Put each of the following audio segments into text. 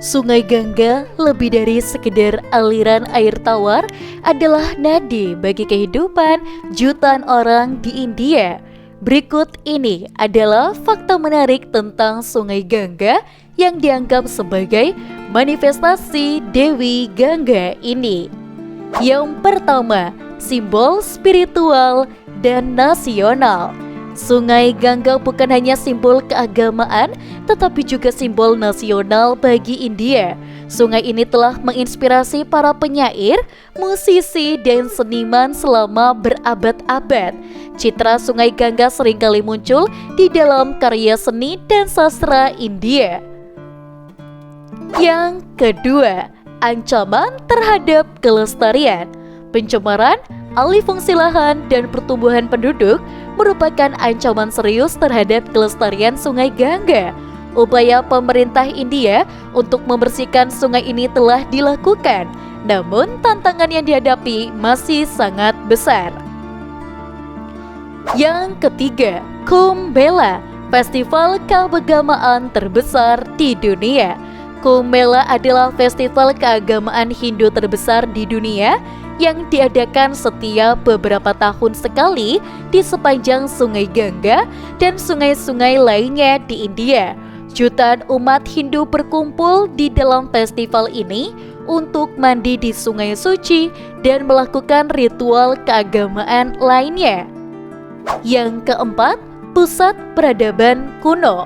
Sungai Gangga lebih dari sekedar aliran air tawar, adalah nadi bagi kehidupan jutaan orang di India. Berikut ini adalah fakta menarik tentang Sungai Gangga yang dianggap sebagai manifestasi Dewi Gangga ini. Yang pertama, simbol spiritual dan nasional. Sungai Gangga bukan hanya simbol keagamaan, tetapi juga simbol nasional bagi India. Sungai ini telah menginspirasi para penyair, musisi, dan seniman selama berabad-abad. Citra Sungai Gangga seringkali muncul di dalam karya seni dan sastra India. Yang kedua, ancaman terhadap kelestarian. Pencemaran, alih fungsi lahan, dan pertumbuhan penduduk merupakan ancaman serius terhadap kelestarian Sungai Gangga. Upaya pemerintah India untuk membersihkan sungai ini telah dilakukan, namun tantangan yang dihadapi masih sangat besar. Yang ketiga, Kumbh Mela, festival keagamaan terbesar di dunia. Kumbh Mela adalah festival keagamaan Hindu terbesar di dunia yang diadakan setiap beberapa tahun sekali di sepanjang Sungai Gangga dan sungai-sungai lainnya di India. Jutaan umat Hindu berkumpul di dalam festival ini untuk mandi di sungai suci dan melakukan ritual keagamaan lainnya. Yang keempat, pusat peradaban kuno.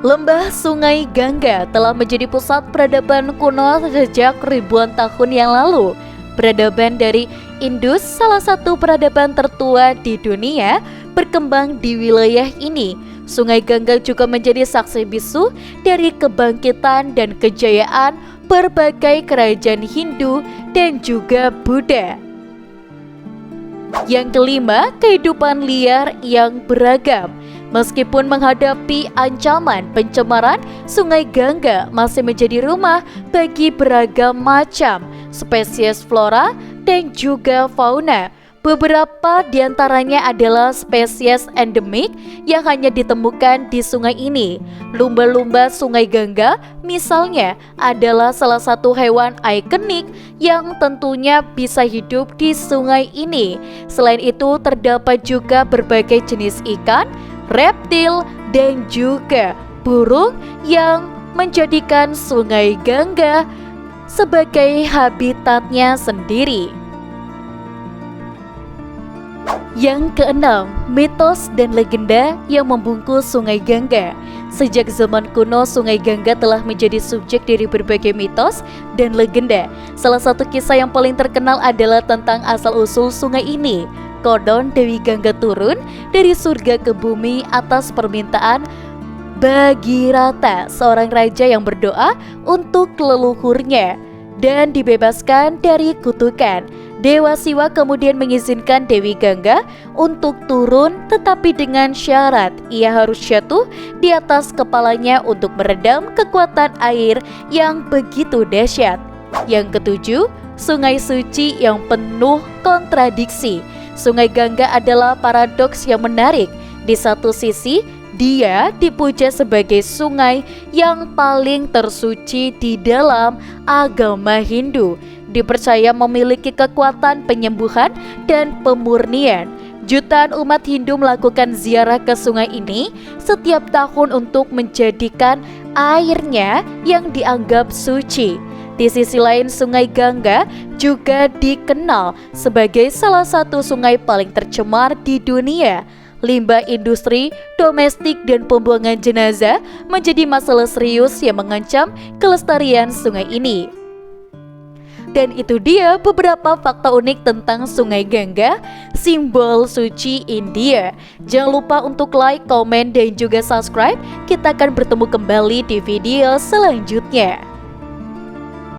Lembah Sungai Gangga telah menjadi pusat peradaban kuno sejak ribuan tahun yang lalu. Peradaban dari Indus, salah satu peradaban tertua di dunia, berkembang di wilayah ini. Sungai Gangga juga menjadi saksi bisu dari kebangkitan dan kejayaan berbagai kerajaan Hindu dan juga Buddha. Yang kelima, kehidupan liar yang beragam. Meskipun menghadapi ancaman pencemaran, Sungai Gangga masih menjadi rumah bagi beragam macam spesies flora dan juga fauna. Beberapa diantaranya adalah spesies endemik yang hanya ditemukan di sungai ini. Lumba-lumba Sungai Gangga misalnya adalah salah satu hewan ikonik yang tentunya bisa hidup di sungai ini. Selain itu terdapat juga berbagai jenis ikan, reptil, dan juga burung yang menjadikan Sungai Gangga sebagai habitatnya sendiri. Yang keenam, mitos dan legenda yang membungkus Sungai Gangga. Sejak zaman kuno, Sungai Gangga telah menjadi subjek dari berbagai mitos dan legenda. Salah satu kisah yang paling terkenal adalah tentang asal-usul sungai ini. Konon Dewi Gangga turun dari surga ke bumi atas permintaan Bhagirata, seorang raja yang berdoa untuk leluhurnya dan dibebaskan dari kutukan. Dewa Siwa kemudian mengizinkan Dewi Gangga untuk turun, tetapi dengan syarat ia harus jatuh di atas kepalanya untuk meredam kekuatan air yang begitu dahsyat. Yang ketujuh, sungai suci yang penuh kontradiksi. Sungai Gangga adalah paradoks yang menarik. Di satu sisi, dia dipuja sebagai sungai yang paling tersuci di dalam agama Hindu. Dipercaya memiliki kekuatan penyembuhan dan pemurnian. Jutaan umat Hindu melakukan ziarah ke sungai ini setiap tahun untuk menjadikan airnya yang dianggap suci. Di sisi lain, Sungai Gangga juga dikenal sebagai salah satu sungai paling tercemar di dunia. Limbah industri, domestik, dan pembuangan jenazah menjadi masalah serius yang mengancam kelestarian sungai ini. Dan itu dia beberapa fakta unik tentang Sungai Gangga, simbol suci India. Jangan lupa untuk like, komen, dan juga subscribe. Kita akan bertemu kembali di video selanjutnya.